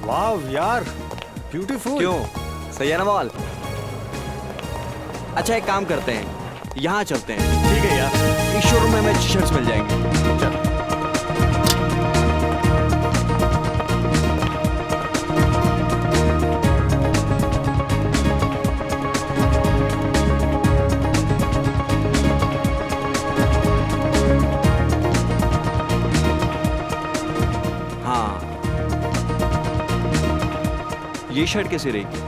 वाह यार, ब्यूटीफुल। क्यों, सही है ना मॉल? अच्छा एक काम करते हैं, यहाँ चलते हैं। ठीक है यार। इस शोरूम में हमें टी शर्ट्स मिल जाएंगे। चल। हाँ, ये शर्ट कैसी रहेगी?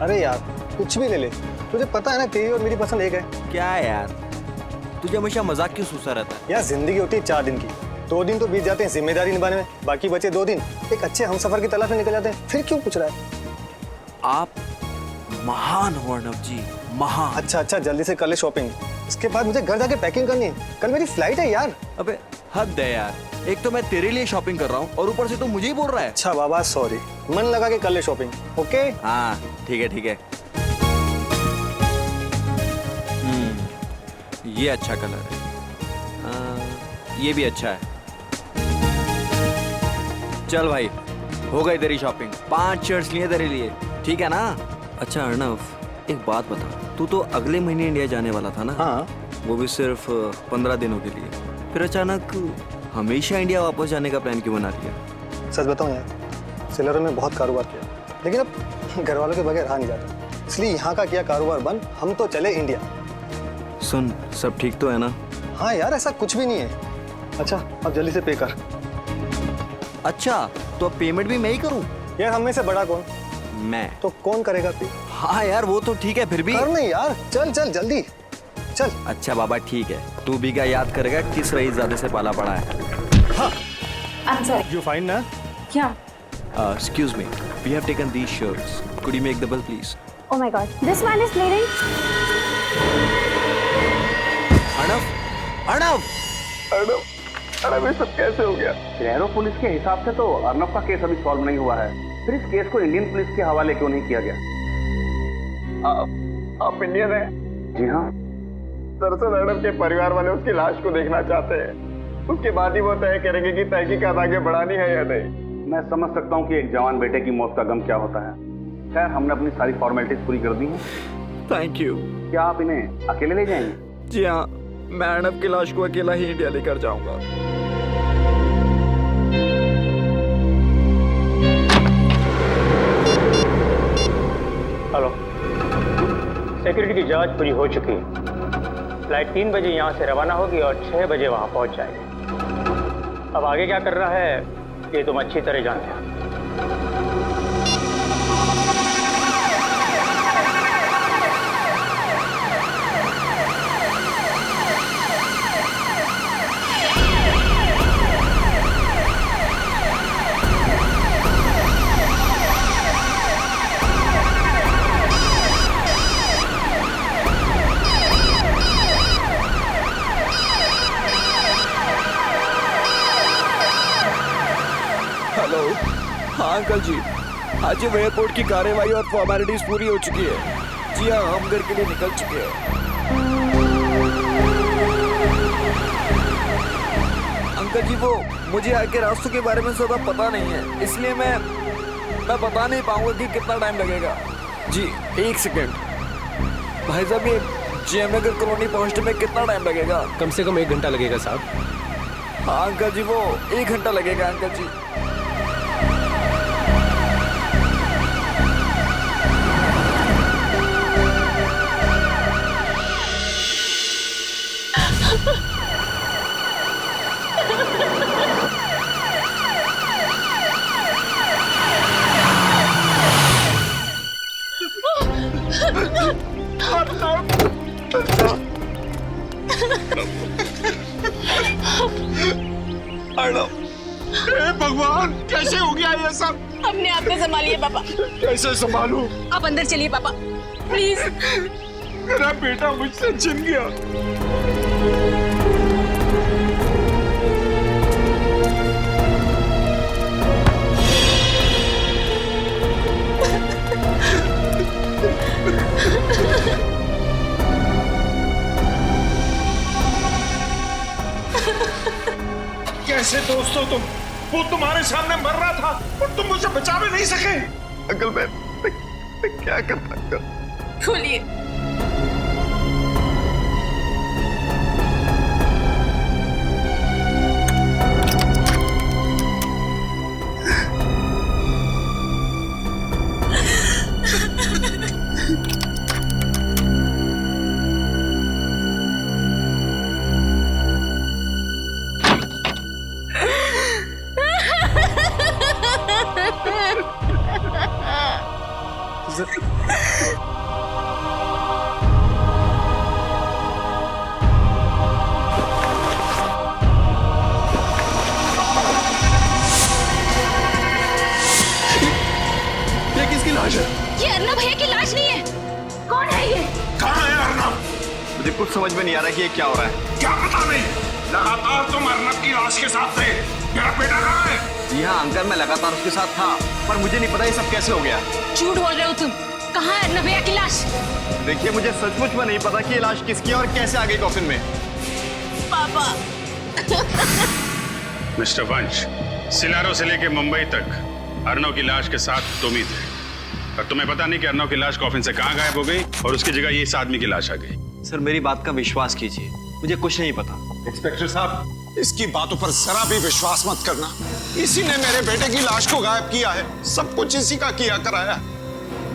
अरे यार कुछ भी ले ले, तुझे पता है ना तेरी और मेरी पसंद एक है। क्या है यार, तुझे हमेशा मजाक क्यों सूसा रहता है? यार जिंदगी होती है 4 दिन की, 2 दिन तो बीत जाते हैं जिम्मेदारी निभाने में, बाकी बचे 2 दिन एक अच्छे हमसफर की तलाश में निकल जाते हैं। फिर क्यों पूछ रहा है? आप महान हो अर्णव जी, महान। अच्छा अच्छा, जल्दी से कर ले शॉपिंग, इसके बाद मुझे घर जाके पैकिंग करनी है, कल मेरी फ्लाइट है यार। अबे हद है यार, एक तो मैं तेरे लिए शॉपिंग कर रहा हूँ और ऊपर से तू मुझे ही बोल रहा है। अच्छा बाबा सॉरी, मन लगा के कर ले शॉपिंग। ओके हाँ ठीक है ठीक है। ये अच्छा कलर है, ये भी अच्छा है। चल भाई, हो गई तेरी शॉपिंग, 5 शर्ट्स लिए तेरे लिए, ठीक है ना? अच्छा अर्णव, एक बात बता, तू तो अगले महीने इंडिया जाने वाला था ना? हाँ। वो भी सिर्फ 15 दिनों के लिए, फिर अचानक हमेशा इंडिया वापस जाने का प्लान क्यों बना लिया? सच बताऊं यार, सेलरों में बहुत कारोबार किया, लेकिन अब घर वालों के बगैर रहा नहीं जाता, इसलिए यहाँ का किया कारोबार बंद, हम तो चले इंडिया। सुन, सब ठीक तो है ना? हाँ यार ऐसा कुछ भी नहीं है। अच्छा अब जल्दी से पे कर। अच्छा तो अब पेमेंट भी मैं ही करूं? यार हम में से बड़ा कौन? मैं। तो कौन करेगा पे? हाँ यार वो तो ठीक है, फिर भी कर नहीं यार, चल चल जल्दी चल। अच्छा बाबा ठीक है, तू भी क्या याद करेगा किस रईसजादे से पाला पड़ा है? हाँ I'm sorry. यू फाइन ना? क्या? Excuse me, we have taken these shirts. Could you make the bill please? Oh my God. This man is bleeding. Arnav, Arnav, Arnav ये सब कैसे हो गया? शहरों पुलिस के हिसाब से तो अर्णव का केस अभी सॉल्व नहीं हुआ है, फिर इस केस को इंडियन पुलिस के हवाले क्यों नहीं किया गया? आप इंडियन हैं? जी हाँ। दरअसल अर्णव के परिवार वाले उसकी लाश को देखना चाहते हैं, उसके बाद ही वो तय करेंगे कि तहकीकात आगे बढ़ानी है या नहीं। मैं समझ सकता हूँ कि एक जवान बेटे की मौत का गम क्या होता है। खैर हमने अपनी सारी फॉर्मेलिटीज पूरी कर दी हैं। Thank you. क्या आप इन्हें अकेले ले जाएंगे? जी हाँ, मैं अर्णव की लाश को अकेला ही इंडिया लेकर जाऊंगा। हेलो, सिक्योरिटी की जांच पूरी हो चुकी है। फ्लाइट 3 बजे यहाँ से रवाना होगी और 6 बजे वहाँ पहुँच जाएगी। अब आगे क्या कर रहा है ये तुम अच्छी तरह जानते हो। हेलो, हाँ अंकल जी, आज जब एयरपोर्ट की कार्यवाही और फॉर्मेलिटीज पूरी हो चुकी है। जी हाँ, हम घर के लिए निकल चुके हैं। अंकल जी वो मुझे आगे रास्तों के बारे में ज़्यादा पता नहीं है, इसलिए मैं बता नहीं पाऊंगा कि कितना टाइम लगेगा। जी 1 सेकेंड भाई साहब, ये जेएम नगर कॉलोनी पहुंचने में कितना टाइम लगेगा? कम से कम 1 घंटा लगेगा साहब। हाँ अंकल जी, वो 1 घंटा लगेगा अंकल जी। हे भगवान, कैसे हो गया ये सब? अपने आप को संभालिए पापा। कैसे संभालूं? आप अंदर चलिए पापा, प्लीज। मेरा बेटा मुझसे छिन गया। कैसे दोस्तों तुम? वो तुम्हारे सामने मर रहा था और तुम मुझे बचा भी नहीं नहीं सके। अंकल मैं क्या करता अंकल? खोलिए। ये किसकी लाश है? ये अर्नब भैया की लाश नहीं है। कौन है ये? कहाँ है अर्नब? मुझे कुछ समझ में नहीं आ रहा कि ये क्या हो रहा है। क्या पता नहीं, लगातार तुम अर्नब की लाश के साथ थे। मेरा बेटा कहाँ है? जी हाँ अंकल, मैं लगातार उसके साथ था, पर मुझे नहीं पता ये सब कैसे हो गया। झूठ बोल रहे हो तुम। कहाँ है अर्नब भैया की लाश? देखिए मुझे सचमुच में नहीं पता कि ये लाश किसकी है और कैसे आ गई कॉफिन में। पापा। मिस्टर वंश, सिलारो से लेके मुंबई तक अर्नव की लाश के साथ तुम ही थे, और तुम्हें पता नहीं कि अर्नव की लाश कॉफिन से कहाँ गायब हो गई और उसकी जगह ये इस आदमी की लाश आ गई। सर मेरी बात का विश्वास कीजिए, मुझे कुछ नहीं पता। इंस्पेक्टर साहब, इसकी बातों पर जरा भी विश्वास मत करना। इसी ने मेरे बेटे की लाश को गायब किया है। सब कुछ इसी का किया कराया।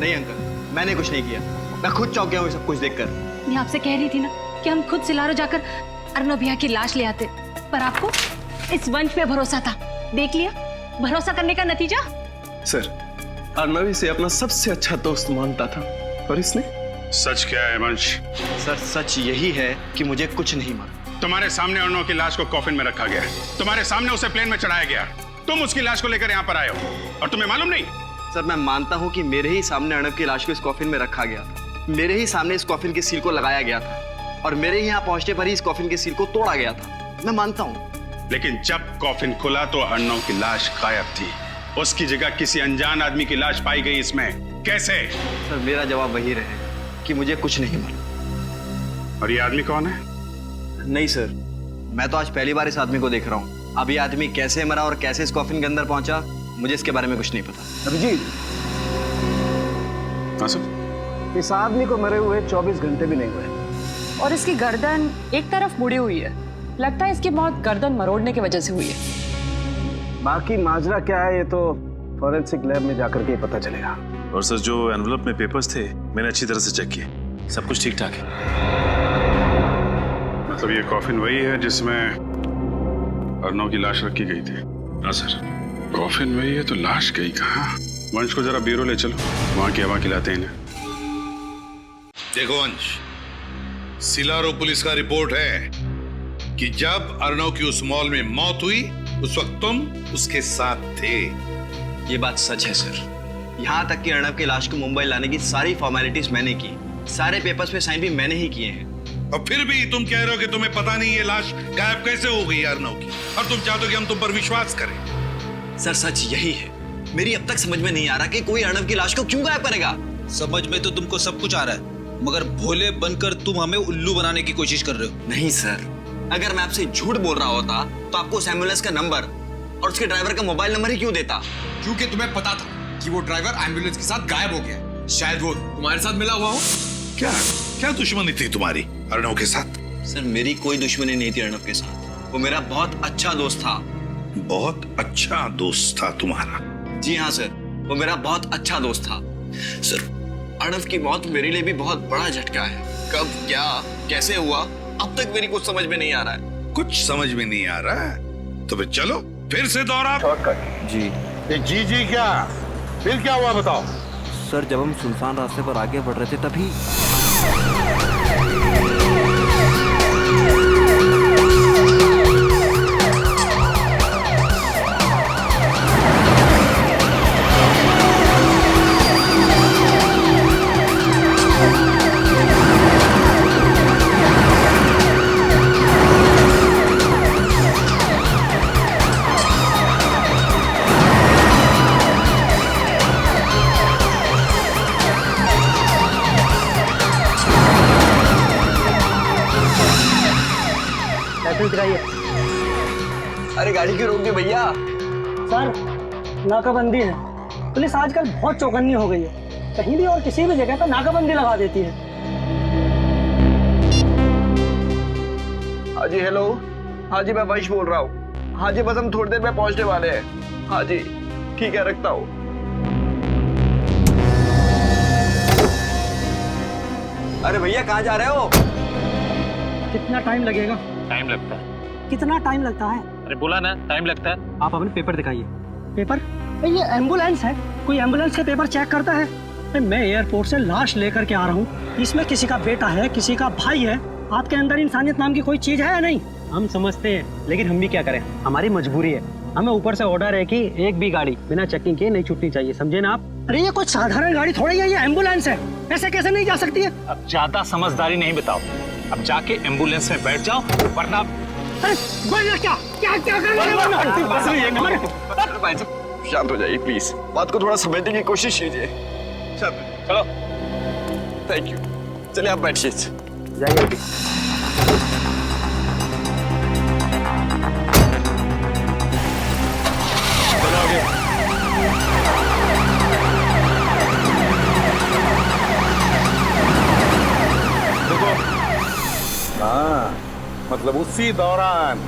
नहीं अंकल, मैंने कुछ नहीं किया। मैं खुद चौंक गया हूँ सब कुछ देखकर। मैं आपसे कह रही थी ना कि हम खुद सिलारो जाकर अर्नब भैया की लाश ले आते, पर आपको इस वंश पे भरोसा था। देख लिया भरोसा करने का नतीजा। सर अर्नव इसे अपना सबसे अच्छा दोस्त मानता था, और इसने। सच क्या है वंश? सर सच यही है कि मुझे कुछ नहीं मालूम। तुम्हारे सामने अर्नव की लाश को कॉफिन में रखा गया, तुम्हारे सामने उसे प्लेन में चढ़ाया गया, तुम उसकी लाश को लेकर यहाँ पर आए हो और तुम्हें मालूम नहीं? सर मैं मानता हूँ कि मेरे ही सामने अर्नव की लाश को इस कॉफिन में रखा गया था, मेरे ही सामने इस कॉफिन के सील को लगाया गया था, और मेरे ही यहाँ पहुंचने पर ही इस कॉफिन के सील को तोड़ा गया था। मैं मानता हूँ। लेकिन जब कॉफिन खुला तो अर्नव की लाश गायब थी, उसकी जगह किसी अनजान आदमी की लाश पाई गई। इसमें कैसे? सर मेरा जवाब वही रहेगा कि मुझे कुछ नहीं मालूम। और ये आदमी कौन है? नहीं सर, मैं तो आज पहली बार इस आदमी को देख रहा हूँ। अब ये आदमी कैसे मरा और कैसे इस कॉफिन के अंदर पहुंचा, मुझे इसके बारे में कुछ नहीं पता। अभिजीत, हाँ सर। इस आदमी को मरे हुए 24 घंटे भी नहीं हुए, और इसकी गर्दन एक तरफ मुड़ी हुई है। लगता है इसकी मौत गर्दन मरोड़ने की वजह से हुई है। बाकी माजरा क्या है ये तो फॉरेंसिक लैब में जाकर के ही पता चलेगा। और सर जो एनवलप में पेपर्स थे मैंने अच्छी तरह से चेक किए, सब कुछ ठीक ठाक है। मतलब ये कॉफिन वही है जिसमें अर्नव की लाश रखी गई थी? हाँ सर। कॉफिन वही है तो लाश गई कहाँ? वंश को जरा ब्यूरो ले चलो, वहां की हवा खिलाते हैं इन्हें। देखो वंश, सिलारो पुलिस का रिपोर्ट है कि जब अर्नव की उस मॉल में मौत हुई उस वक्त तुम उसके साथ थे। ये बात सच है सर। यहाँ तक कि अर्नव की लाश को मुंबई लाने की सारी फॉर्मेलिटीज मैंने की, सारे पेपर्स पे साइन भी मैंने ही किए हैं। और फिर भी तुम कह रहे हो कि तुम्हें पता नहीं ये लाश गायब कैसे हो गई अर्नव की, और तुम चाहते हो कि हम तुम पर विश्वास करें। सर सच यही है। मेरी अब तक समझ में नहीं आ रहा कि कोई अर्नव की लाश को क्यों गायब करेगा। समझ में तो तुमको सब कुछ आ रहा है, मगर भोले बनकर तुम हमें उल्लू बनाने की कोशिश कर रहे हो। नहीं सर, अगर मैं आपसे झूठ बोल रहा होता तो आपको उस एम्बुलेंस का नंबर और उसके ड्राइवर का मोबाइल नंबर ही क्यों देता? क्योंकि तुम्हें पता था कि वो ड्राइवर एम्बुलेंस के साथ गायब हो गया। शायद वो तुम्हारे साथ मिला हुआ हो। क्या क्या दुश्मनी थी तुम्हारी अर्नव के साथ? सर मेरी कोई दुश्मनी नहीं थी अर्नव के साथ, वो मेरा बहुत अच्छा दोस्त था। बहुत अच्छा दोस्त था तुम्हारा? जी हाँ सर, वो मेरा बहुत अच्छा दोस्त था। सर अर्नव की मौत मेरे लिए भी बहुत बड़ा झटका है। कब, क्या, कैसे हुआ, अब तक मेरी कुछ समझ में नहीं आ रहा है। कुछ समझ में नहीं आ रहा है तो फिर चलो फिर से दोहरा। जी जी क्या फिर क्या हुआ बताओ। सर जब हम सुनसान रास्ते पर आगे बढ़ रहे थे तभी अरे गाड़ी क्यों रोक दी भैया? सर नाकाबंदी है। पुलिस आजकल बहुत चौकन्नी हो गई है, कहीं भी और किसी भी जगह पर नाकाबंदी लगा देती है। हाँ जी, हेलो। हाँ जी, मैं वंश बोल रहा हूँ। हाँ जी, बस हम थोड़ी देर में पहुंचने वाले हैं। हाँ जी, ठीक है, रखता हूँ। अरे भैया, कहाँ जा रहे हो? कितना टाइम लगेगा? टाइम लगता है। कितना टाइम लगता है? अरे बोला ना, टाइम लगता है। आप अपने पेपर दिखाइए। पेपर? ये एम्बुलेंस है, कोई एम्बुलेंस के पेपर चेक करता है? मैं एयरपोर्ट से लाश लेकर के आ रहा हूँ, इसमें किसी का बेटा है, किसी का भाई है। आपके अंदर इंसानियत नाम की कोई चीज है या नहीं? हम समझते हैं, लेकिन हम भी क्या करें, हमारी मजबूरी है। हमें ऊपर से ऑर्डर है कि एक भी गाड़ी बिना चेकिंग के नहीं छूटनी चाहिए, समझे ना आप? अरे ये कुछ साधारण गाड़ी थोड़ी है, ये एम्बुलेंस है, ऐसे कैसे नहीं जा सकती है? अब ज्यादा समझदारी नहीं बताओ, अब जाके एम्बुलेंस में बैठ जाओ, वरना क्या क्या क्या भाई साहब, शांत हो जाइए प्लीज, बात को थोड़ा समझने की कोशिश कीजिए। चलो। Thank you. चलिए आप बैठिए। जाइए। हाँ, मतलब उसी दौरान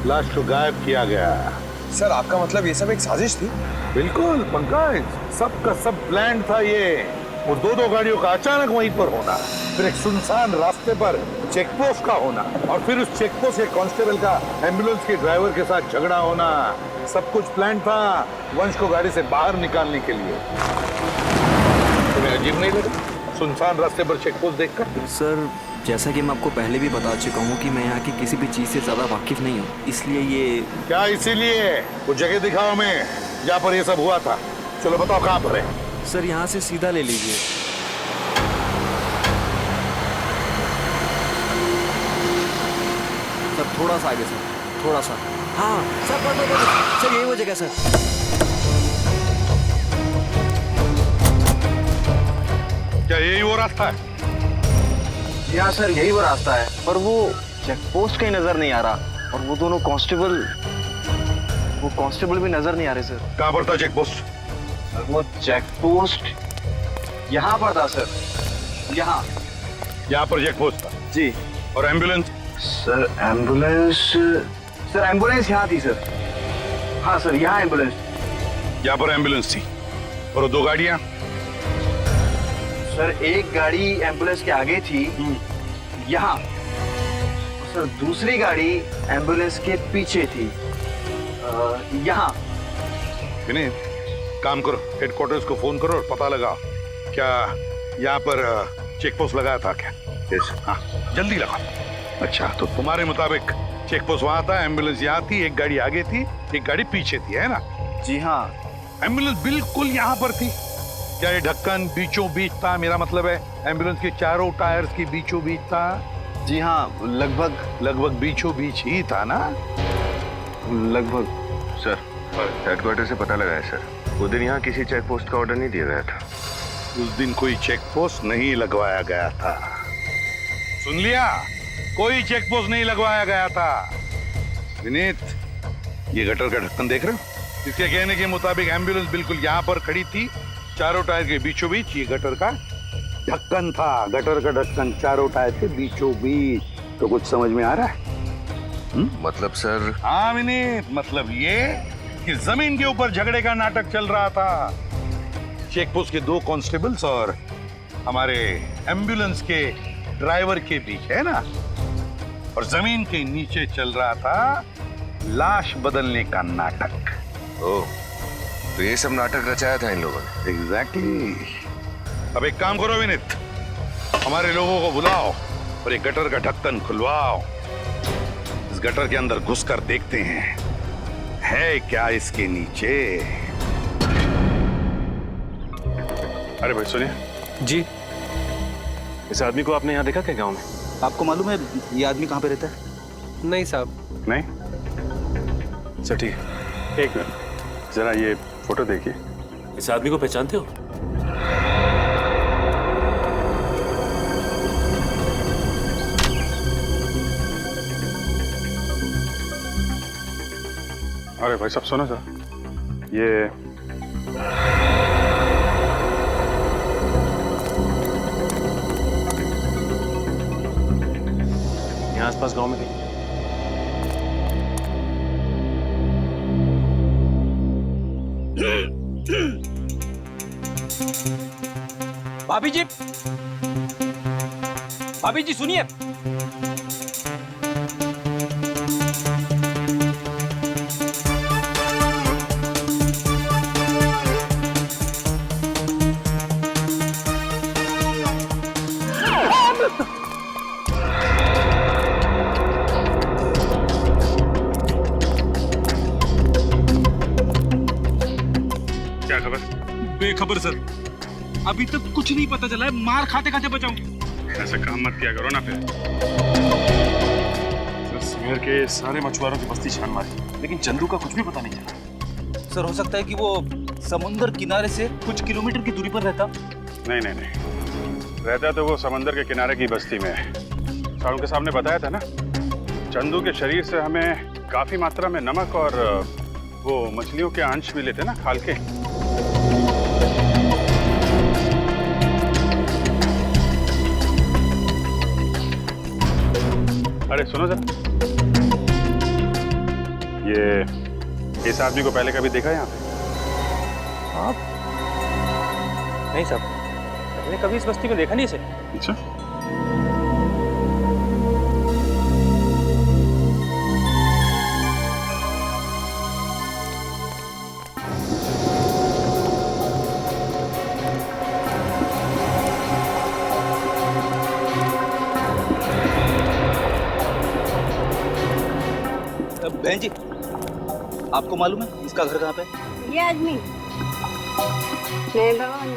लाश को गायब किया गया। सर, आपका मतलब ये सब एक साजिश थी? बिल्कुल पंकज, सबका सब प्लान था ये। वो दो गाड़ियों का अचानक वहीं पर होना, फिर एक सुनसान रास्ते पर चेक पोस्ट का होना, और फिर उस चेक पोस्ट के कांस्टेबल का एम्बुलेंस के ड्राइवर के साथ झगड़ा होना। सब कुछ प्लान था वंश को गाड़ी से बाहर निकालने के लिए। तुम्हें अजीब नहीं लगा सुनसान रास्ते पर चेक पोस्ट देखकर? सर, जैसा कि मैं आपको पहले भी बता चुका हूँ कि मैं यहाँ की किसी भी चीज़ से ज़्यादा वाकिफ नहीं हूँ, इसलिए ये... क्या इसीलिए? वो जगह दिखाओ हमें जहाँ पर ये सब हुआ था। चलो बताओ कहाँ पर है? सर, यहाँ से सीधा ले लीजिए। सर, थोड़ा सा आगे सर, थोड़ा सा। हाँ सर, सर यही वो जगह सर। क्या यही वो रास्ता है? यहाँ सर यही वो रास्ता है, पर वो चेक पोस्ट कहीं नजर नहीं आ रहा, और वो दोनों कांस्टेबल भी नजर नहीं आ रहे सर। कहाँ पर था चेक पोस्ट? वो चेक पोस्ट यहाँ पर था सर, यहाँ पर चेक पोस्ट था जी। और एम्बुलेंस? सर एम्बुलेंस यहाँ थी सर। हाँ सर, यहाँ एम्बुलेंस। यहाँ पर एम्बुलेंस थी, और दो गाड़ियाँ? सर, एक गाड़ी एम्बुलेंस के आगे थी यहाँ, सर दूसरी गाड़ी एम्बुलेंस के पीछे थी यहाँ। विनीत, काम करो, हेडक्वार्टर्स को फोन करो और पता लगाओ क्या यहाँ पर चेक पोस्ट लगाया था क्या? यस। हाँ, जल्दी लगाओ। अच्छा, तो तुम्हारे मुताबिक चेक पोस्ट वहाँ था, एम्बुलेंस यहाँ थी, एक गाड़ी आगे थी, एक गाड़ी पीछे थी, है ना? जी हाँ। एम्बुलेंस बिल्कुल यहाँ पर थी। क्या ये ढक्कन बीचों बीच था? मेरा मतलब है एम्बुलेंस के चारों टायर्स के बीचों बीच था? जी हाँ, लगभग बीचों बीच ही था ना? लगभग। सर, हेडक्वार्टर से पता लगा है सर, उस दिन यहाँ किसी चेक पोस्ट का ऑर्डर नहीं दिया गया था। उस दिन कोई चेक पोस्ट नहीं लगवाया गया था। सुन लिया? कोई चेक पोस्ट नहीं लगवाया गया था। विनीत, ये गटर का ढक्कन देख रहे हो? इसके कहने के मुताबिक एम्बुलेंस बिल्कुल यहाँ पर खड़ी थी, चारों टायर के बीचों बीच ये गटर का ढक्कन था। गटर का ढक्कन चारों टायर के बीचों बीच। तो कुछ समझ में आ रहा है? मतलब सर? हाँ विनीत, मतलब ये कि जमीन के ऊपर झगड़े का नाटक चल रहा था। चेक पोस्ट के दो कांस्टेबल्स और हमारे एम्बुलेंस के ड्राइवर के बीच, है ना? और जमीन के नीचे चल रहा था लाश बदलने का नाटक। ओह, तो ये सब नाटक रचाया था इन लोगों ने? एग्जैक्टली। अब एक काम करो विनीत, हमारे लोगों को बुलाओ और एक गटर का ढक्कन खुलवाओ। इस गटर के अंदर घुसकर देखते हैं है क्या इसके नीचे। अरे भाई सुनिए जी, इस आदमी को आपने यहाँ देखा क्या गांव में? आपको मालूम है ये आदमी कहाँ पे रहता है? नहीं साहब। नहीं? अच्छा ठीक है, एक मिनट जरा ये फोटो देखिए। इस आदमी को पहचानते हो? अरे भाई साहब सुनो सर, ये आसपास गांव में कहीं। भाभी जी सुनिए। क्या खबर? बेखबर सर, अभी तक कुछ नहीं पता चला है। मार खाते खाते बचाऊं। ऐसा काम मत किया करो ना फिर। सर शहर के सारे मछुआरों की बस्ती छान मारी, लेकिन चंदू का कुछ भी पता नहीं चला। सर हो सकता है कि वो समुद्र किनारे से कुछ किलोमीटर की दूरी पर रहता। नहीं नहीं नहीं, रहता तो वो समंदर के किनारे की बस्ती में है। साहब के सामने बताया था ना, चंदू के शरीर से हमें काफी मात्रा में नमक और वो मछलियों के अंश मिले थे ना, खाल के। अरे सुनो जरा, ये इस आदमी को पहले कभी देखा यहाँ पे? आप? नहीं साहब, मैंने कभी इस बस्ती में देखा नहीं इसे। अच्छा, बहन जी, आपको मालूम है इसका घर कहाँ पे? ये आदमी मैं भगवान।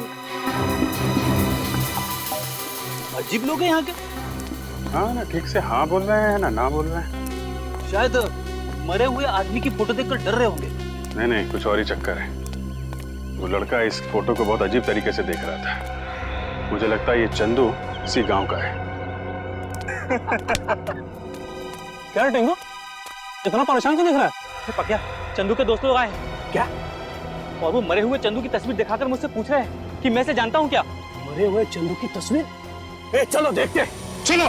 अजीब लोग हैं यहाँ के। हाँ ना, ठीक से हाँ बोल रहे हैं ना ना बोल रहे हैं। शायद मरे हुए आदमी की फोटो देखकर डर रहे होंगे। नहीं नहीं, कुछ और ही चक्कर है। वो लड़का इस फोटो को बहुत अजीब तरीके से देख रहा था। मुझे लगता है ये चंदू इसी गांव का है। क्या टेंगो, इतना परेशान क्यों दिख रहा है? पक्या, चंदू के दोस्त लोग आए हैं क्या? और वो मरे हुए चंदू की तस्वीर दिखाकर मुझसे पूछ रहे हैं कि मैं से जानता हूँ क्या? मरे हुए चंदू की तस्वीर? ए चलो देखते, चलो।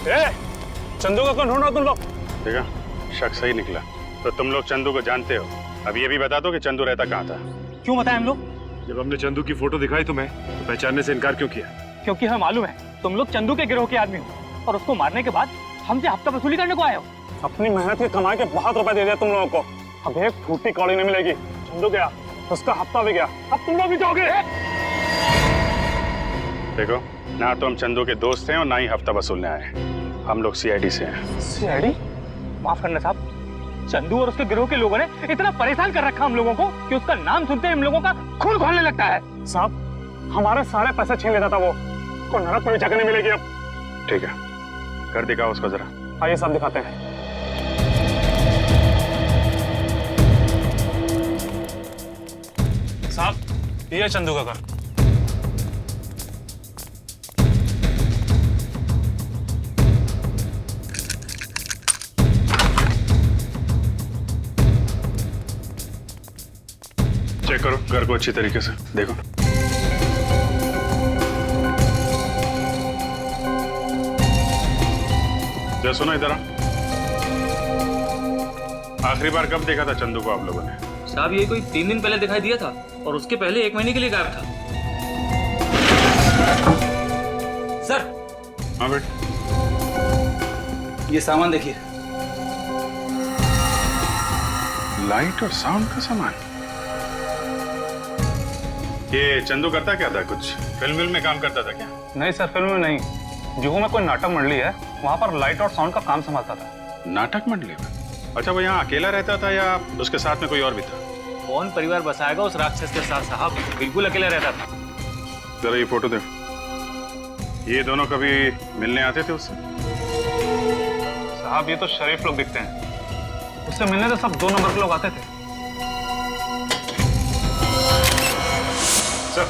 ए चंदू का कौन ढूंढ रहा तुम लोग? देखा, शक सही निकला। तो तुम लोग चंदू को जानते हो। अब ये भी बता दो कि चंदू रहता कहाँ था। क्यों बताएं हम लोग? जब हमने चंदू की फोटो दिखाई तुम्हें, तो पहचानने से इनकार क्यों किया? क्योंकि हमें मालूम है तुम लोग चंदू के गिरोह के आदमी हो और उसको मारने के बाद हमसे हफ्ता वसूली करने को आए हो। अपनी मेहनत के कमाई के बहुत रुपए दे दिया तुम लोगों को, अब एक फूटी कौड़ी नहीं मिलेगी। चंदू गया, उसका हफ्ता भी गया, अब तुम लोग भी जाओगे। देखो ना, तो हम चंदू के दोस्त हैं और ना ही हफ्ता वसूलने आए। हम लोग सीआईडी से हैं। सीआईडी? माफ करना साहब, चंदू और उसके गिरोह के लोगों ने इतना परेशान कर रखा हम लोगों को कि उसका नाम सुनते ही हम लोगों का खून खौलने लगता है। साहब हमारे सारे पैसे छीन लेता था वो, को नरक में जगह नहीं मिलेगी अब। ठीक है, कर दिखाओ उसको जरा। आइए साहब दिखाते हैं। साहब ये चंदू का घर। चेक करो घर को अच्छी तरीके से, देखो। जरा सुनो इधर। आखिरी बार कब देखा था चंदू को आप लोगों ने? साहब ये कोई 3 दिन पहले दिखाई दिया था और उसके पहले 1 महीने के लिए गायब था। सर। हाँ बेटा, ये सामान देखिए। लाइट और साउंड का सामान। ये चंदू करता क्या था? कुछ फिल्म में काम करता था क्या? नहीं सर, फिल्म में नहीं, जुहू में कोई नाटक मंडली है, वहाँ पर लाइट और साउंड का काम संभालता था। नाटक मंडली में? अच्छा, वो यहाँ अकेला रहता था या उसके साथ में कोई और भी था? कौन परिवार बसाएगा उस राक्षस के साथ साहब, बिल्कुल अकेला रहता था। जरा ये फोटो देखो, ये दोनों कभी मिलने आते थे उससे? साहब ये तो शरीफ लोग दिखते हैं, उससे मिलने तो सब 2 नंबर के लोग आते थे। सर,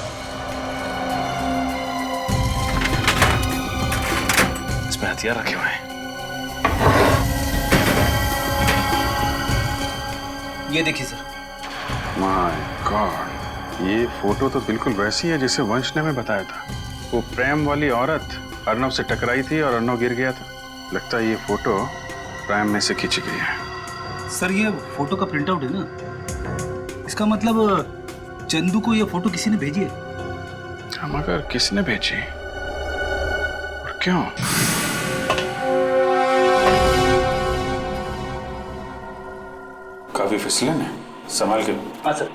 इसमें हथियार रखे हुए हैं। ये देखिए सर। माय गॉड, ये फोटो तो बिल्कुल वैसी है जैसे वंश ने हमें बताया था। वो प्रेम वाली औरत अर्नव से टकराई थी और अर्नव गिर गया था। लगता है ये फोटो प्राइम में से खींची गई है। सर ये फोटो का प्रिंट आउट है ना, इसका मतलब चंदू को ये फोटो किसी ने भेजी है। मगर किसने भेजी और क्यों? काफी फिसलन है, संभाल के। हाँ सर।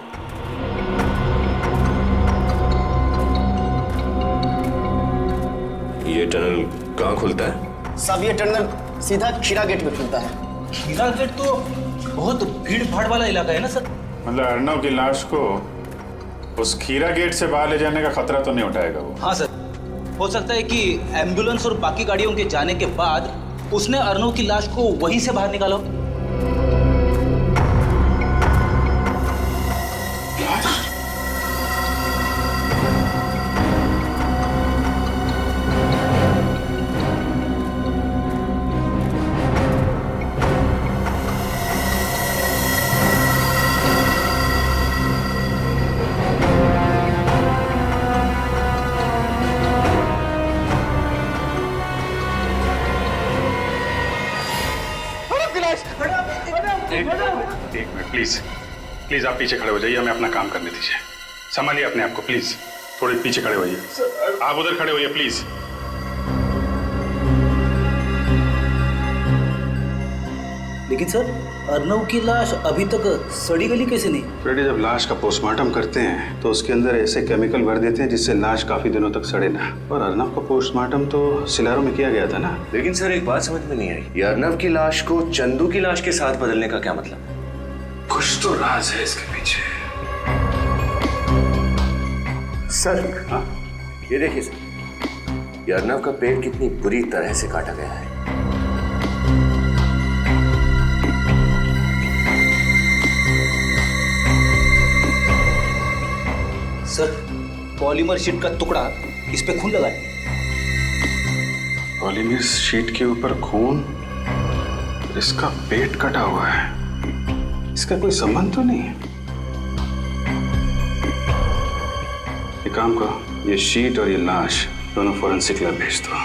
ये टनल कहाँ खुलता है? साहब ये टनल सीधा खीरा गेट में खुलता है। खीरा गेट तो बहुत भीड़ भाड़ वाला इलाका है ना सर। मतलब अर्नव की लाश को उस खीरा गेट से बाहर ले जाने का खतरा तो नहीं उठाएगा वो? हाँ सर, हो सकता है कि एम्बुलेंस और बाकी गाड़ियों के जाने के बाद उसने अर्नव की लाश को वहीं से बाहर निकाला। एक मिनट प्लीज, प्लीज आप पीछे खड़े हो जाइए, हमें अपना काम करने दीजिए। संभालिए अपने आप को प्लीज, थोड़े पीछे खड़े होइए। आप उधर खड़े होइए प्लीज। लेकिन सर अर्नव की लाश अभी तक सड़ी गली कैसे नहीं? फ्रेडी, जब लाश का पोस्टमार्टम करते हैं तो उसके अंदर ऐसे केमिकल भर देते हैं जिससे लाश काफी दिनों तक सड़े ना। और अर्नव का पोस्टमार्टम तो सिलारो में किया गया था ना। लेकिन सर एक बात समझ में नहीं आई, ये अर्नव की लाश को चंदू की लाश के साथ बदलने का क्या मतलब? कुछ तो राज है इसके पीछे। सर ये देखिए सर, ये अर्नव का पेट कितनी बुरी तरह से काटा गया है। सर पॉलीमर शीट का टुकड़ा इस पे खून लगा है। पॉलीमर शीट के ऊपर खून, इसका पेट कटा हुआ है, इसका कोई संबंध तो नहीं है। एक काम करो, ये शीट और ये लाश दोनों फोरेंसिक लैब भेज दो।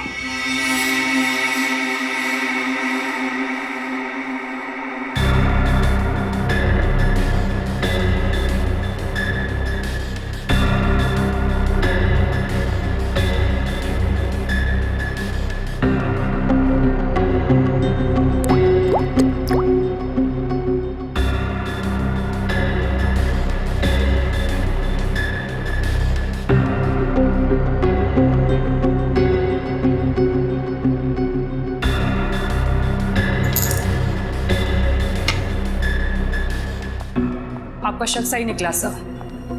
आपका शक सही निकला सर,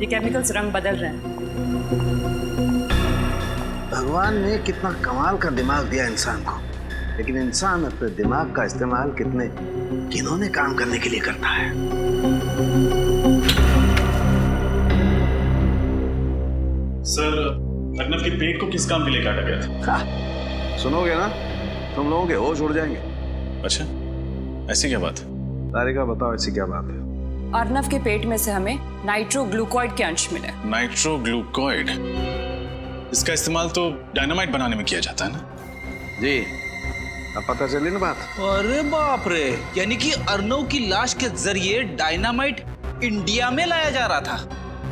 ये केमिकल्स रंग बदल रहे हैं। भगवान ने कितना कमाल का दिमाग दिया इंसान को, लेकिन इंसान अपने दिमाग का इस्तेमाल कितने घिनौने काम करने के लिए करता है। सर अर्नव के पेट को किस काम के लिए काटा गया था? सुनोगे ना तुम लोगों के होश उड़ जाएंगे। अच्छा, ऐसी क्या बात है? तारिका बताओ, ऐसी क्या बात है? अर्नव के पेट में से हमें नाइट्रोग्लूकोइड के अंश मिले। नाइट्रोग्लूकोइड, इसका इस्तेमाल तो डायनामाइट बनाने में किया जाता है ना? जी, अब पता चली ना बात। अरे बाप रे, यानी कि अर्नव की लाश के जरिए डायनामाइट इंडिया में लाया जा रहा था।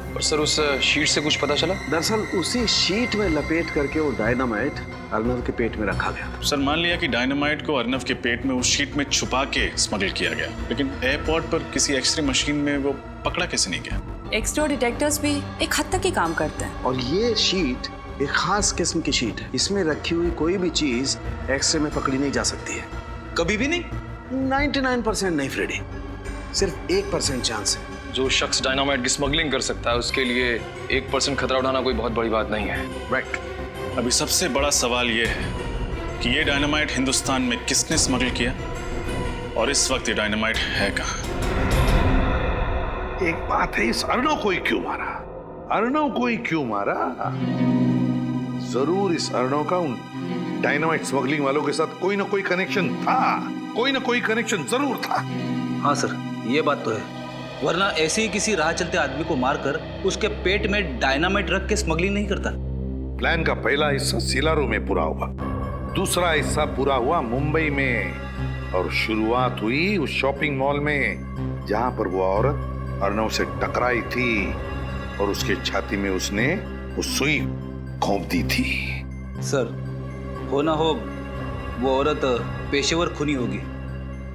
और सर उस शीट से कुछ पता चला? दरअसल उसी शीट में लपेट करके वो डायनामाइट अर्नव के पेट में रखा गया था। सर मान लिया कि डायनामाइट को अर्नव के पेट में उस शीट में छुपा के स्मगल किया गया, लेकिन एयरपोर्ट पर किसी एक्सरे मशीन में वो पकड़ा कैसे नहीं गया? एक्सरे डिटेक्टर्स भी एक हद तक ही काम करते हैं। और ये शीट एक खास किस्म की शीट है, इसमें रखी हुई कोई भी चीज एक्सरे में पकड़ी नहीं जा सकती है। कभी भी नहीं? 99% नहीं फ्रेडी, सिर्फ 1% चांस है। जो शख्स डायनामाइट की स्मगलिंग कर सकता है उसके लिए 1% खतरा उठाना कोई बहुत बड़ी बात नहीं है। राइट। अभी सबसे बड़ा सवाल ये है कि ये डायनामाइट हिंदुस्तान में किसने स्मगल किया और इस वक्त ये डायनामाइट है कहाँ? एक बात है, इस अर्नव को ही क्यों मारा? अर्नव को ही क्यों मारा? जरूर इस अर्नव का उन डायनामाइट स्मगलिंग वालों के साथ कोई ना कोई कनेक्शन था, कोई ना कोई कनेक्शन जरूर था। हाँ सर, ये बात तो है, वरना ऐसे ही किसी राह चलते आदमी को मारकर उसके पेट में डायनामाइट रख के स्मगलिंग नहीं करता। प्लान का पहला हिस्सा सिलारो में पूरा हुआ, दूसरा हिस्सा पूरा हुआ मुंबई में, और शुरुआत हुई उस शॉपिंग मॉल में जहां पर वो औरत अर्नव से टकराई थी और उसके छाती में उसने वो सुई घोंप दी थी। सर, हो ना हो वो औरत पेशेवर खूनी होगी।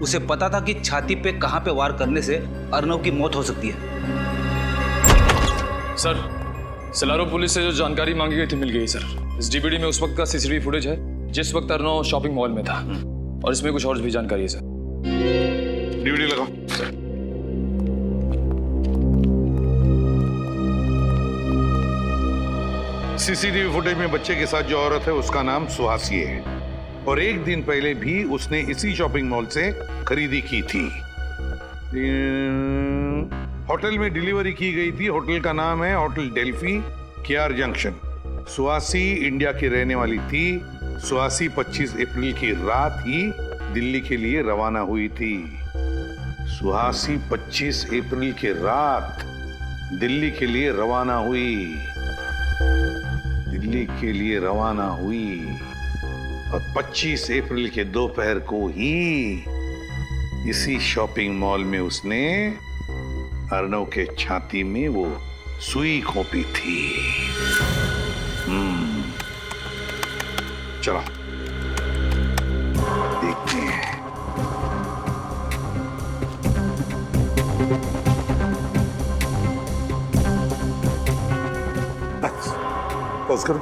उसे पता था कि छाती पे कहां पे वार करने से अर्नव की मौत हो सकती है। सर, सिलारो पुलिस से जो जानकारी मांगी गई थी मिल गई सर। इस डीवीडी में उस वक्त का सीसीटीवी फुटेज है जिस वक्त अर्नव शॉपिंग मॉल में था, और इसमें कुछ और भी जानकारी है सर। डीवीडी लगाओ। सीसीटीवी फुटेज में बच्चे के साथ जो औरत है उसका नाम सुहासी है, और एक दिन पहले भी उसने इसी शॉपिंग मॉल से खरीदी की थी। होटल में डिलीवरी की गई थी। होटल का नाम है hotel Delphi, KR junction. Suhasi India की रहने वाली थी। सुहासी 25 अप्रैल की रात ही दिल्ली के लिए रवाना हुई थी। सुहासी 25 अप्रैल की रात दिल्ली के लिए रवाना हुई। दिल्ली के लिए रवाना हुई और 25 अप्रैल के दोपहर को ही इसी शॉपिंग मॉल में उसने अर्नव के छाती में वो सुई घोंपी थी। चलो देखते हैं। पॉज करो,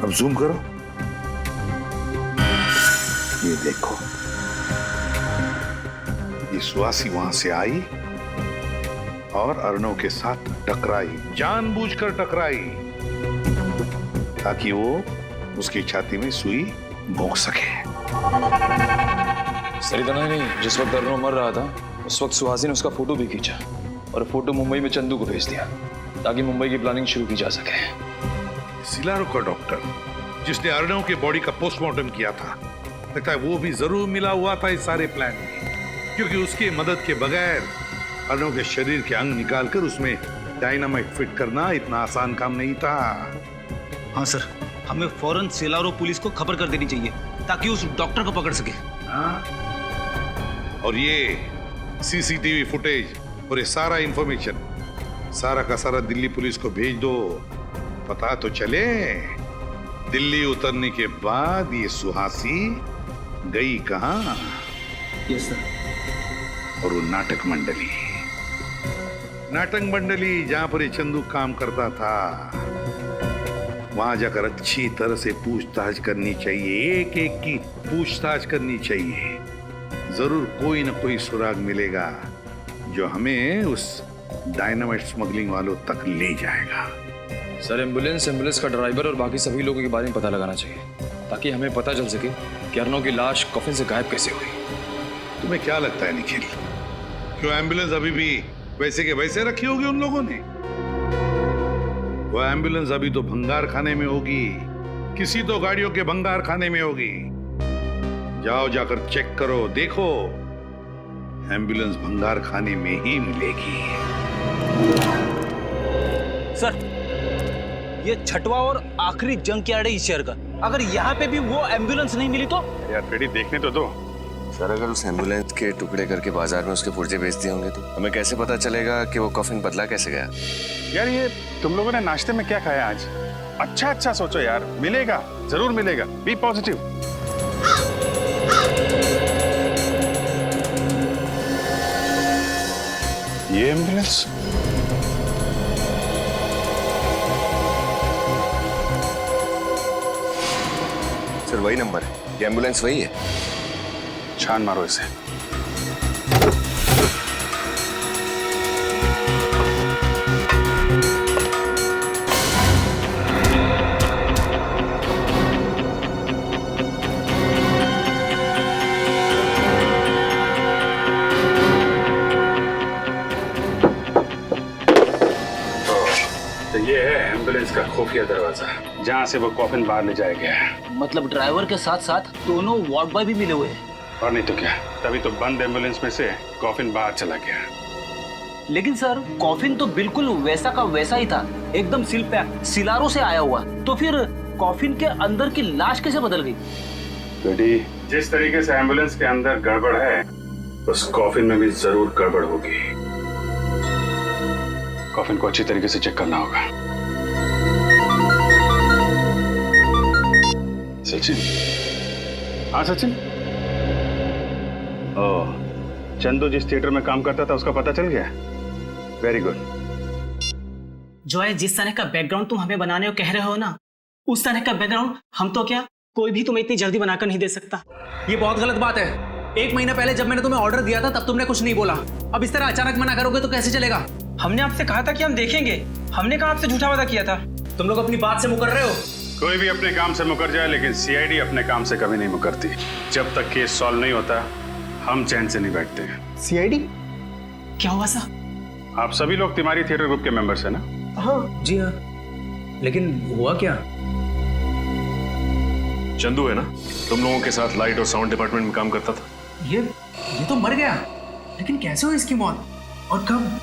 अब जूम करो। ये देखो, ये सुहासी वहां से आई और अर्नव के साथ टकराई, जानबूझकर टकराई ताकि वो उसकी छाती में सुई भोंक सके। सर, इतना ही नहीं, जिस वक्त अर्नव मर रहा था उस वक्त सुहासी ने उसका फोटो भी खींचा और फोटो मुंबई में चंदू को भेज दिया ताकि मुंबई की प्लानिंग शुरू की जा सके। सिलारो का डॉक्टर जिसने अर्नव के बॉडी का पोस्टमार्टम किया था, लगता है वो भी जरूर मिला हुआ था इस सारे प्लान में, क्योंकि उसकी मदद के बगैर अर्नव के शरीर के अंग निकालकर उसमें डायनामाइट फिट करना इतना आसान काम नहीं था। हाँ सर, हमें फौरन सिलारो पुलिस को खबर कर देनी चाहिए ताकि उस डॉक्टर को पकड़ सके। और ये सीसीटीवी फुटेज और ये सारा इंफॉर्मेशन सारा का सारा दिल्ली पुलिस को भेज दो। पता तो चले दिल्ली उतरने के बाद ये सुहासी गई कहां। Yes sir. और वो नाटक मंडली जहां पर ये चंदू काम करता था, वहां जाकर अच्छी तरह से पूछताछ करनी चाहिए। एक एक की पूछताछ करनी चाहिए। जरूर कोई ना कोई सुराग मिलेगा जो हमें उस डायनामाइट स्मगलिंग वालों तक ले जाएगा। सर, एम्बुलेंस का ड्राइवर और बाकी सभी लोगों के बारे में पता लगाना चाहिए ताकि हमें पता चल सके कि अर्नव की लाश कफिन से गायब कैसे हुई। तुम्हें क्या लगता है निखिल, क्यों एम्बुलेंस अभी भी वैसे के वैसे रखी होगी उन लोगों ने? वो एम्बुलेंस अभी तो भंगार खाने में होगी, किसी तो गाड़ियों के भंगार खाने में होगी। जाओ, जाकर चेक करो, देखो एम्बुलेंस भंगार खाने में ही मिलेगी। सर, ये छठवां और आखिरी जंग यार्ड है इस शहर का। अगर यहाँ पे भी वो एम्बुलेंस नहीं मिली तो? यार फ्रेडी, देखने तो दो। सर, अगर उस एम्बुलेंस के टुकड़े करके बाजार में उसके पुर्जे बेच दिए होंगे तो हमें कैसे पता चलेगा कि वो कॉफिन बदला कैसे गया? यार, ये तुम लोगों ने नाश्ते में क्या खाया आज? अच्छा सोचो यार, मिलेगा, जरूर मिलेगा। B positive. ये एम्बुलेंस सर, वही नंबर है, ये एम्बुलेंस वही है। छान मारो इसे। तो ये है एम्बुलेंस का खुफिया दरवाजा जहाँ से वो कॉफिन बाहर ले जाया गया है। मतलब ड्राइवर के साथ साथ दोनों वार्ड बॉय भी मिले हुए हैं। और नहीं तो क्या, तभी तो बंद एम्बुलेंस में से कॉफिन बाहर चला गया। लेकिन सर, कॉफिन तो बिल्कुल वैसा का वैसा ही था, एकदम सील पैक, सिलारो से आया हुआ। तो फिर कॉफिन के अंदर की लाश कैसे बदल गई? बेटी, जिस तरीके से एम्बुलेंस के अंदर गड़बड़ है उस कॉफिन में भी जरूर गड़बड़ होगी। कॉफिन को अच्छी तरीके से चेक करना होगा। सचिन, हाँ सचिन। ओह, चंदू जिस थिएटर में काम करता था उसका पता चल गया? Very good. जो है जिस तरह का बैकग्राउंड तुम हमें बनाने को कह रहे हो ना, उस तरह का बैकग्राउंड हम तो क्या कोई भी तुम्हें इतनी जल्दी बनाकर नहीं दे सकता। ये बहुत गलत बात है। 1 महीना पहले जब मैंने तुम्हें ऑर्डर दिया था तब तुमने कुछ नहीं बोला। अब इस तरह अचानक मना करोगे तो कैसे चलेगा? हमने आपसे कहा था कि हम देखेंगे, हमने कहा आपसे झूठा वादा किया था। तुम लोग अपनी बात से मुकर रहे हो। कोई भी अपने काम से मुकर जाए लेकिन सीआईडी अपने काम से कभी नहीं मुकरती। जब तक केस सॉल्व नहीं होता हम चैन से नहीं बैठते हैं। सीआईडी क्या हुआ सा? आप सभी लोग तिवारी थिएटर ग्रुप के मेंबर्स हैं ना? हाँ जी हाँ, लेकिन हुआ क्या? चंदू है ना, तुम लोगों के साथ लाइट और साउंड डिपार्टमेंट में काम करता था। ये तो मर गया, लेकिन कैसे हुई इसकी मौत और कब?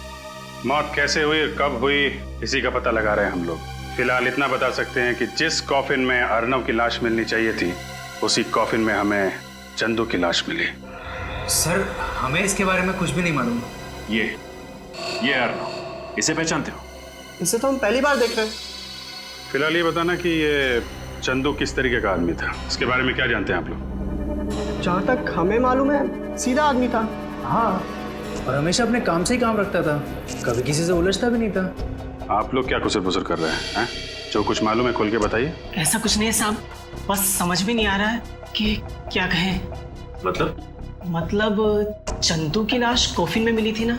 मौत कैसे हुई और कब हुई इसी का पता लगा रहे हैं हम लोग। फिलहाल इतना बता सकते हैं कि जिस कॉफिन में अर्नव की लाश मिलनी चाहिए थी उसी कॉफिन में हमें चंदू की लाश मिली। सर, हमें इसके बारे में कुछ भी नहीं मालूम। ये अर्नव, इसे पहचानते हो? इसे तो हम पहली बार देख रहे हैं। फिलहाल ये बताना कि ये चंदू किस तरीके का आदमी था, इसके बारे में क्या जानते हैं आप लोग? जहाँ तक हमें मालूम है सीधा आदमी था। हाँ, और हमेशा अपने काम से ही काम रखता था, कभी किसी से उलझता भी नहीं था। आप लोग क्या कुसर पुसर कर रहे हैं? जो कुछ मालूम है खोल के बताइए। ऐसा कुछ नहीं है साहब, बस समझ में नहीं आ रहा है कि क्या कहें। मतलब चंदू की लाश कॉफिन में मिली थी ना,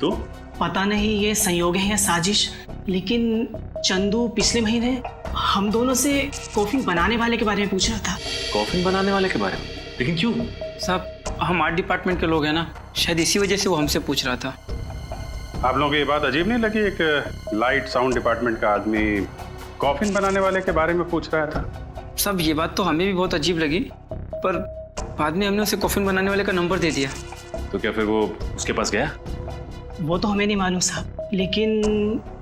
तो पता नहीं ये संयोग है या साजिश, लेकिन चंदू पिछले महीने हम दोनों से कॉफिन बनाने वाले के बारे में पूछ रहा था। कॉफिन बनाने वाले के बारे में? लेकिन क्यों? साहब, हम आर्ट डिपार्टमेंट के लोग हैं ना, शायद इसी वजह से वो हमसे पूछ रहा था। आप लोगों को ये बात अजीब नहीं लगी? एक लाइट साउंड डिपार्टमेंट का आदमी कॉफिन बनाने वाले के बारे में पूछ रहा था? साहब, ये बात तो हमें भी बहुत अजीब लगी, पर बाद में हमने उसे कॉफिन बनाने वाले का नंबर दे दिया। तो क्या फिर वो उसके पास गया? वो तो हमें नहीं मालूम साहब, लेकिन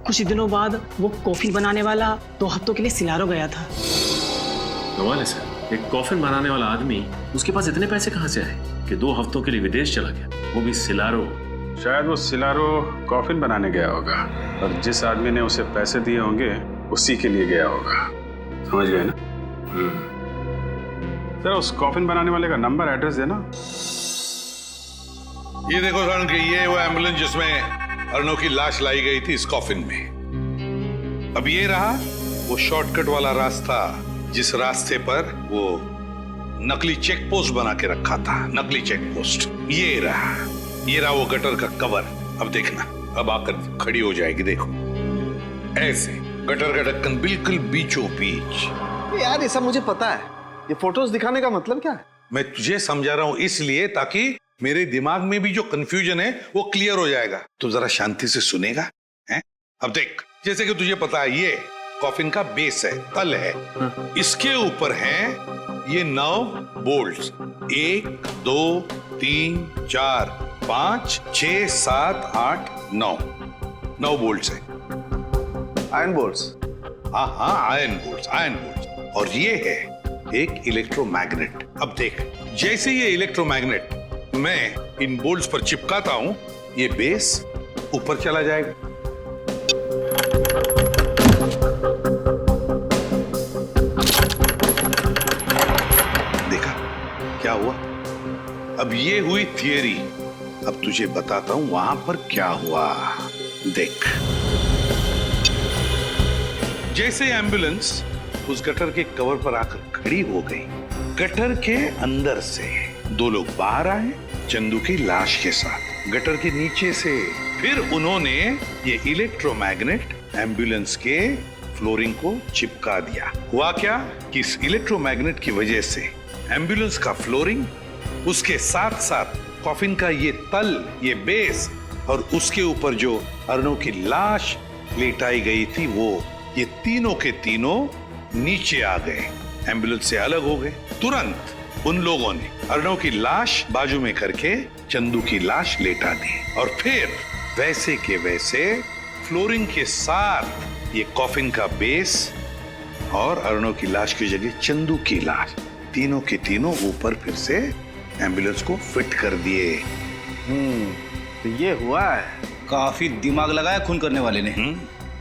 कुछ दिनों बाद वो कॉफिन बनाने वाला 2 हफ्तों के लिए सिलारो गया था। कमाल है सर, एक कॉफिन बनाने वाला आदमी, उसके पास इतने पैसे कहाँ से आए कि 2 हफ्तों के लिए विदेश चला गया, वो भी सिलारो। शायद वो सिलारो कॉफिन बनाने गया होगा और जिस आदमी ने उसे पैसे दिए होंगे उसी के लिए गया होगा। समझ गए ना? सर, उस कॉफिन बनाने वाले का नंबर एड्रेस देना। ये देखो सर कि ये वो एम्बुलेंस जिसमें अर्नव की लाश लाई गई थी इस कॉफिन में। अब ये रहा वो शॉर्टकट वाला रास्ता जिस रास्ते पर वो नकली चेक पोस्ट बना के रखा था। नकली चेक पोस्ट ये रहा वो गटर का कवर। अब देखना, अब आकर खड़ी हो जाएगी, देखो ऐसे गटर का ढक्कन बिल्कुल बीचों बीच। यार ये सब मुझे पता है, ये फोटोज दिखाने का मतलब क्या है? मैं तुझे समझा रहा हूं इसलिए ताकि मेरे दिमाग में भी जो कंफ्यूजन है वो क्लियर हो जाएगा। तो जरा शांति से सुनेगा हैं? अब देख, जैसे कि तुझे पता है ये कॉफिन का बेस है, तल है, इसके ऊपर हैं ये 9 बोल्ट्स। 1 2 3 4 5 6 7 8 9 बोल्ट्स है। Iron bolts? हाँ, आयरन बोल्ट्स। और ये है एक इलेक्ट्रोमैग्नेट। अब देख, जैसे ये इलेक्ट्रोमैग्नेट मैं इन बोल्ट्स पर चिपकाता हूं, ये बेस ऊपर चला जाएगा। देखा क्या हुआ? अब ये हुई थियरी, अब तुझे बताता हूं वहां पर क्या हुआ। देख, जैसे एम्बुलेंस उस गटर के कवर पर आकर खड़ी हो गई, गटर के अंदर से 2 लोग बाहर आए चंदू की लाश के साथ। गटर के नीचे से फिर उन्होंने ये इलेक्ट्रोमैग्नेट एम्बुलेंस के फ्लोरिंग को चिपका दिया। हुआ क्या कि इस इलेक्ट्रोमैग्नेट की वजह से एम्बुलेंस का फ्लोरिंग, उसके साथ साथ कॉफिन का ये तल, ये बेस और उसके ऊपर जो अर्नव की लाश लेटाई गई थी वो, ये तीनों के तीनों नीचे आ गए, एम्बुलेंस से अलग हो गए। तुरंत उन लोगों ने अर्नव की लाश बाजू में करके चंदू की लाश लेटा दी और फिर वैसे के वैसे फ्लोरिंग के साथ ये कॉफिन का बेस और अर्णव की लाश की जगह चंदू की लाश, तीनों के तीनों ऊपर फिर से एम्बुलेंस को फिट कर दिए। तो ये हुआ है। काफी दिमाग लगाया खून करने वाले ने।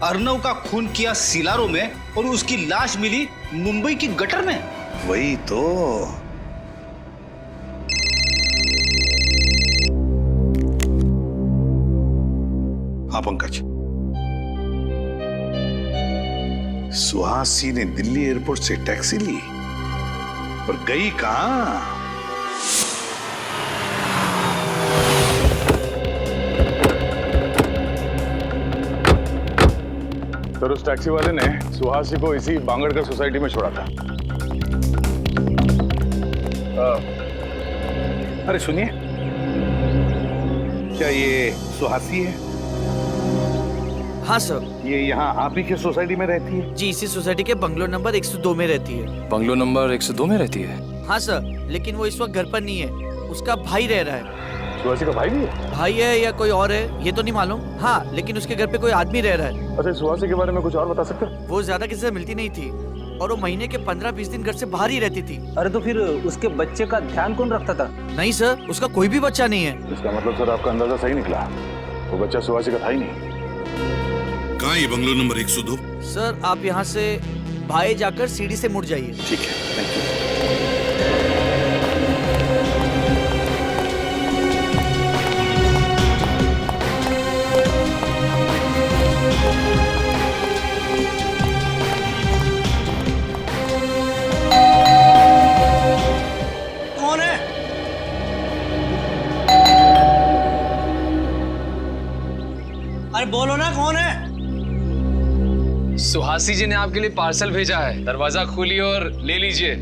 अर्णव का खून किया सिलारो में और उसकी लाश मिली मुंबई की गटर में। वही तो। हाँ पंकज, सुहासी ने दिल्ली एयरपोर्ट से टैक्सी ली, पर गई कहां? सर, उस टैक्सी वाले ने सुहासी को इसी बांगड़कर सोसाइटी में छोड़ा था। अरे सुनिए, क्या ये सुहासी है? हाँ सर। ये यहाँ आप ही के सोसाइटी में रहती है? जी, इसी सोसाइटी के बंगलो नंबर 102 में रहती है। बंगलो नंबर 102 में रहती है? हाँ सर, लेकिन वो इस वक्त घर पर नहीं है, उसका भाई रह रहा है। सुहासी का भाई भी है? भाई है या कोई और है ये तो नहीं मालूम। हाँ, लेकिन उसके घर पे कोई आदमी रह रहा है। अच्छा, सुहासी के बारे में कुछ और बता सकते हैं? वो ज्यादा किसी से मिलती नहीं थी और वो महीने के 15-20 दिन घर से बाहर ही रहती थी। अरे तो फिर उसके बच्चे का ध्यान कौन रखता था? नहीं सर, उसका कोई भी बच्चा नहीं है। इसका मतलब सर आपका अंदाजा सही निकला, वो बच्चा सुहासी का था ही नहीं। कहाँ ये बंगलो नंबर 102? सर, आप यहाँ से बाएं जाकर सीढ़ी से मुड़ जाइए। ठीक है, थैंक यू। कौन है? अरे बोलो ना, कौन है? सुहासी जी ने आपके लिए पार्सल भेजा है, दरवाजा खोलिए और ले लीजिए।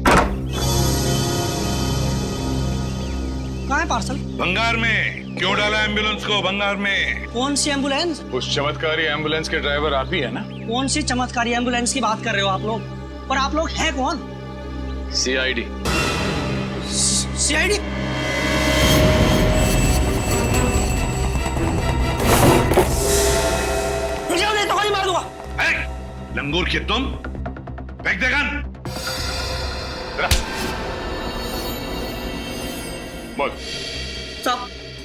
कहाँ है पार्सल? भंगार में। क्यों डाला एम्बुलेंस को भंगार में? कौन सी एम्बुलेंस? उस चमत्कारी एम्बुलेंस के ड्राइवर आप ही है ना? कौन सी चमत्कारी एम्बुलेंस की बात कर रहे हो आप लोग? पर आप लोग हैं कौन? CID। CID? मुझे नहीं तो गोली मार दूंगा। लंगूर के तुम, फेंक दे गन। बोल। साहब,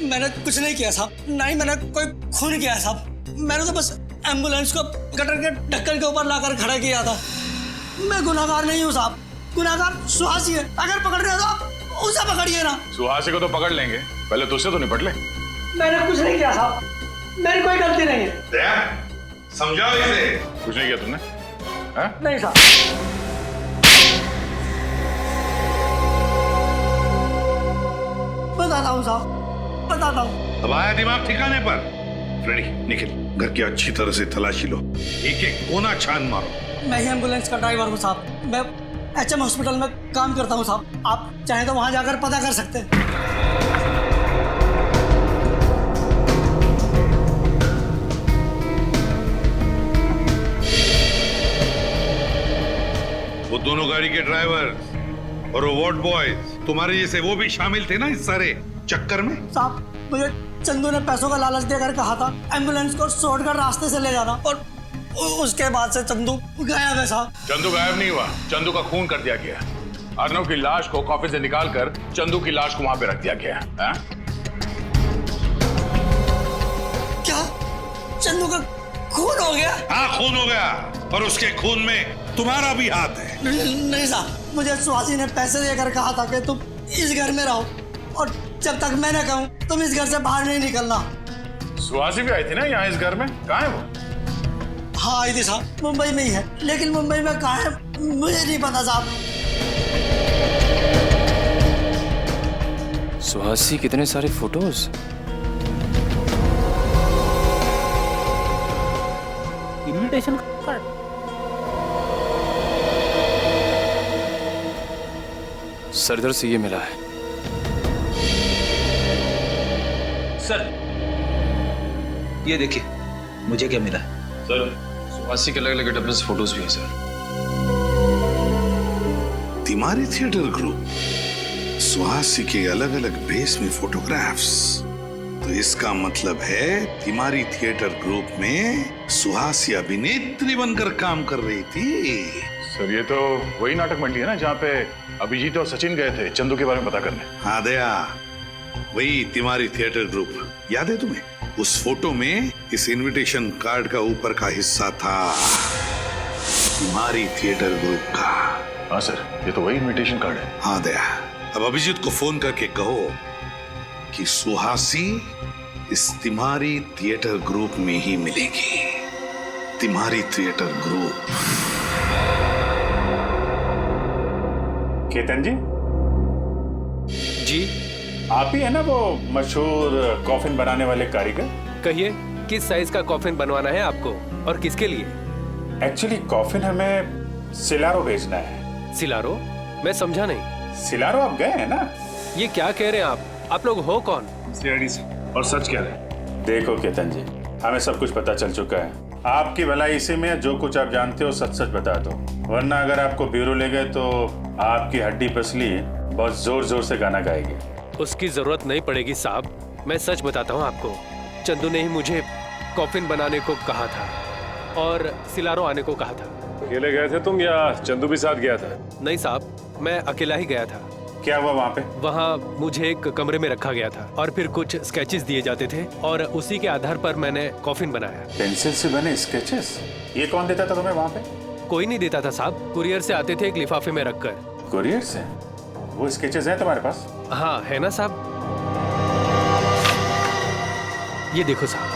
मैंने कुछ नहीं किया साहब, ना ही मैंने कोई खून किया साहब। मैंने तो बस एम्बुलेंस को गटर के ढक्कन के ऊपर लाकर खड़ा किया था। मैं गुनाहगार नहीं हूँ साहब, गुनाहगार सुहासी है। अगर पकड़ रहे हो तो आप उसे पकड़िए ना। सुहासी को तो पकड़ लेंगे, पहले तुझसे तो निपट ले। मैंने कुछ नहीं किया साहब, मेरी कोई गलती नहीं है। समझाओ इसे। कुछ नहीं किया तुमने? नहीं साहब। बताता हूँ साहब, बताता हूँ। अब आया दिमाग ठिकाने पर? फ्रेडी, निकल, घर की अच्छी तरह से तलाशी लो, एक एक कोना छान मारो। मैं ही एम्बुलेंस का ड्राइवर हूँ साहब, मैं HM हॉस्पिटल में काम करता हूँ साहब। आप चाहें तो वहाँ जाकर पता कर सकते हैं। वो दोनों गाड़ी के ड्राइवर और वो वार्ड बॉयज तुम्हारे जैसे वो भी शामिल थे ना इस सारे चक्कर में? साहब, मुझे चंदू ने पैसों का लालच देकर कहा था एम्बुलेंस को शॉर्टकट रास्ते से ले जाना, और उसके बाद से चंदू गायब है साहब। चंदू गायब नहीं हुआ, चंदू का खून कर दिया गया। अर्णव की लाश को कॉफी से निकालकर चंदू की लाश को वहां पे रख दिया गया है। क्या चंदू का खून हो गया? हाँ, खून हो गया, और उसके खून में तुम्हारा भी हाथ है। नहीं साहब, मुझे सुहासी ने पैसे देकर कहा था कि तुम इस घर में रहो, और जब तक मैं न कहूं तुम इस घर से बाहर नहीं निकलना। सुहासी भी आई थी ना यहाँ इस घर में, कहाँ है वो? हाँ आई थी साहब, मुंबई में ही है, लेकिन मुंबई में कहाँ है मुझे नहीं पता साहब। सुहासी, कितने सारे फोटोज। Invitation card. सरदार से ये मिला है। सर, ये देखिए मुझे क्या मिला है। सर, सुहासी के अलग अलग गेटअप में फोटोज भी हैं सर। तिमारी थिएटर ग्रुप, सुहासी के अलग अलग बेस में फोटोग्राफ्स, तो इसका मतलब है तिमारी थिएटर ग्रुप में सुहासी अभिनेत्री बनकर काम कर रही थी। सर ये तो वही नाटक मंडी है ना जहाँ पे अभिजीत और सचिन गए थे चंदू के बारे में पता करने। हाँ दया, वही तिमारी थिएटर ग्रुप, याद है तुम्हें? उस फोटो में इस इनविटेशन कार्ड का ऊपर का हिस्सा था तिमारी थिएटर ग्रुप का। हाँ सर, ये तो वही इनविटेशन कार्ड है। हाँ दया, अब अभिजीत को फोन करके कहो कि सुहासी इस तिमारी थिएटर ग्रुप में ही मिलेगी। तिमारी थिएटर ग्रुप। केतन जी जी, आप ही है ना वो मशहूर कॉफिन बनाने वाले कारीगर? कहिए किस साइज का कॉफिन बनवाना है आपको और किसके लिए? एक्चुअली कॉफिन हमें सिलारो भेजना है। सिलारो? मैं समझा नहीं। सिलारो आप गए हैं ना? ये क्या कह रहे हैं आप लोग हो कौन? सीआईडी से। और सच कह रहे हैं। देखो केतन जी, हमें सब कुछ पता चल चुका है। आपकी भलाई इसी में, जो कुछ आप जानते हो सच सच बता दो, वरना अगर आपको ब्यूरो ले गए तो आपकी हड्डी पसली बहुत जोर जोर से गाना गाएगी। उसकी जरूरत नहीं पड़ेगी साहब, मैं सच बताता हूँ आपको। चंदू ने ही मुझे कॉफिन बनाने को कहा था और सिलारो आने को कहा था। अकेले गए थे तुम या चंदू भी साथ गया था? नहीं साहब, मैं अकेला ही गया था। क्या हुआ वहाँ पे? वहाँ मुझे एक कमरे में रखा गया था और फिर कुछ स्केचेस दिए जाते थे और उसी के आधार पर मैंने कॉफिन बनाया। पेंसिल से बने स्केचेस? ये कौन देता था तुम्हें वहाँ पे? कोई नहीं देता था साहब, कुरियर से आते थे एक लिफाफे में रखकर। कुरियर से? वो स्केचेस हैं तुम्हारे पास? हाँ है ना साहब, ये देखो साहब।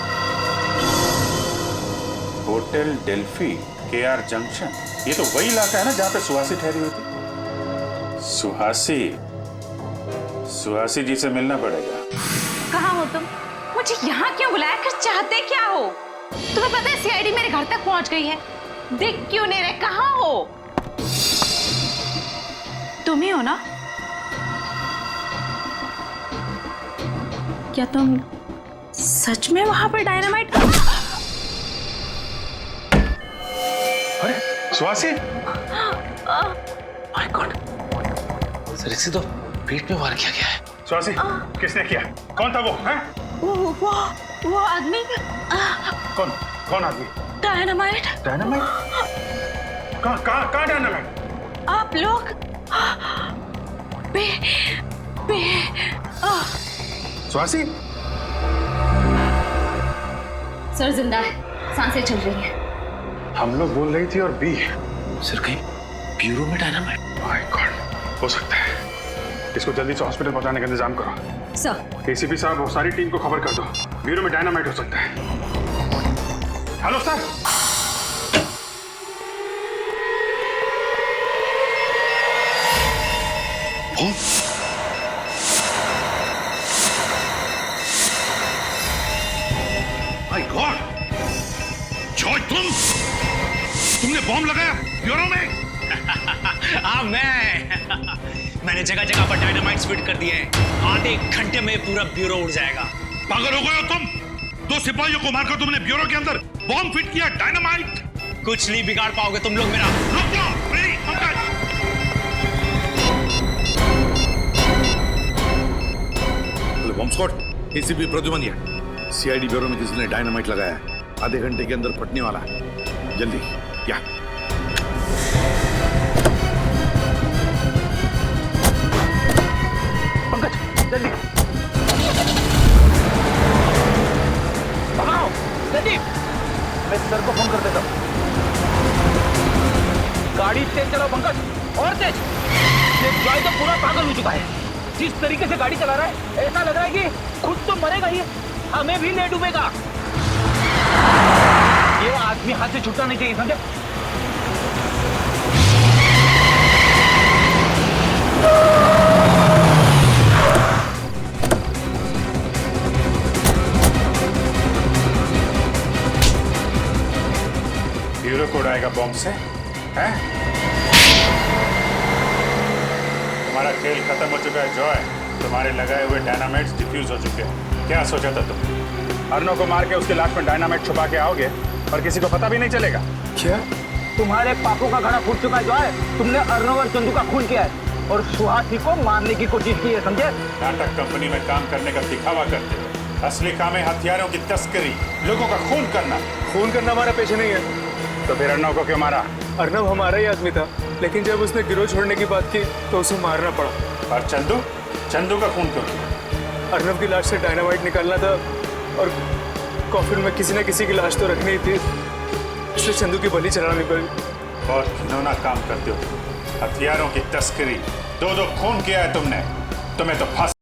होटल डेल्फी, केआर जंक्शन, ये तो वही इलाका है ना जहाँ पे सुहासी ठहरी हुई थी? सुहासी जी से मिलना पड़ेगा। कहाँ हो तुम? मुझे यहाँ क्यों बुलाया कर? चाहते क्या हो? तुम्हें पता है सीआईडी मेरे घर तक पहुँच गई है। दिख क्यों नहीं रहे? कहाँ हो? तुम ही हो ना? क्या तुम सच में वहां पर डायनामाइट? अरे सुहासी! माय गॉड, सर इसे तो पेट में वार किया गया है। सुहासी, किसने किया? कौन था वो? हैं? वो आदमी। कौन आदमी? डायनामाइट। डायनामाइट? कहाँ डायनामाइट? आप लोग सुहासी? सर जिंदा है, सांसें चल रही हैं। हम लोग बोल रही थी और बी। सर कहीं ब्यूरो में डायनामाइट? माय गॉड, हो सकता है। इसको जल्दी से हॉस्पिटल पहुंचाने का इंतजाम करो। सर। एसीपी साहब और सारी टीम को खबर कर दो, ब्यूरो में डायनामाइट हो सकता है। Hello sir. My God, Joy तुमने बॉम्ब लगाया ब्यूरो में? हाँ मैंने जगह जगह पर डायनामाइट्स फिट कर दिए हैं। आधे घंटे में पूरा ब्यूरो उड़ जाएगा। पागल हो गए हो तुम? 2 सिपाहियों को मारकर तुमने ब्यूरो के अंदर बॉम्ब फिट किया, डायनामाइट? कुछ नहीं बिगाड़ पाओगे तुम लोग मेरा। रुक जाओ, bomb squad, ACP Pradyuman, CID bureau में किसी ने डायनामाइट लगाया है, आधे घंटे के अंदर फटने वाला है, जल्दी क्या? पंकज जल्दी भगाओ, जल्दी। मैं सर को फोन कर देता हूँ। गाड़ी तेज चलाओ पंकज, और तेज। ये जॉय तो पूरा पागल हो चुका है। जिस तरीके से गाड़ी चला रहा है ऐसा लग रहा है कि खुद तो मरेगा ही, हमें भी ले डूबेगा। ये आदमी हाथ से छूटना नहीं चाहिए, समझे? ब्यूरो को उड़ाएगा बॉम्ब से, हैं? तुम्हारा खेल खत्म हो चुका है जॉय। तुम्हारे लगाए हुए डायनामाइट्स डिफ्यूज हो चुके हैं। क्या सोचा था तुम? अर्नो को मार के उसके लाश में डायनामाइट छुपा के आओगे और किसी को पता भी नहीं चलेगा? क्या? तुम्हारे पापों का घड़ा फूट चुका है जॉय। तुमने अर्नव और चंदू का खून किया है और सुहासी को मारने की कोशिश की है, समझे? नाटक कंपनी में काम करने का दिखावा करते हो। असली काम है हथियारों की तस्करी, लोगों का खून करना। खून करना हमारा पेशा नहीं है। तो फिर अर्नव को क्यों मारा? अर्नब हमारा ही आदमी था, लेकिन जब उसने गिरोह छोड़ने की बात की तो उसे मारना पड़ा। और चंदू चंदू का खून क्यों किया? अर्नब की लाश से डायनामाइट निकालना था और कॉफिन में किसी न किसी की लाश तो रखनी ही थी, इसलिए चंदू की बलि चढ़ानी पड़ी। बहुत घिनौना काम करते हो, हथियारों की तस्करी, 2 खून किया है तुमने, तुम्हें तो फांसी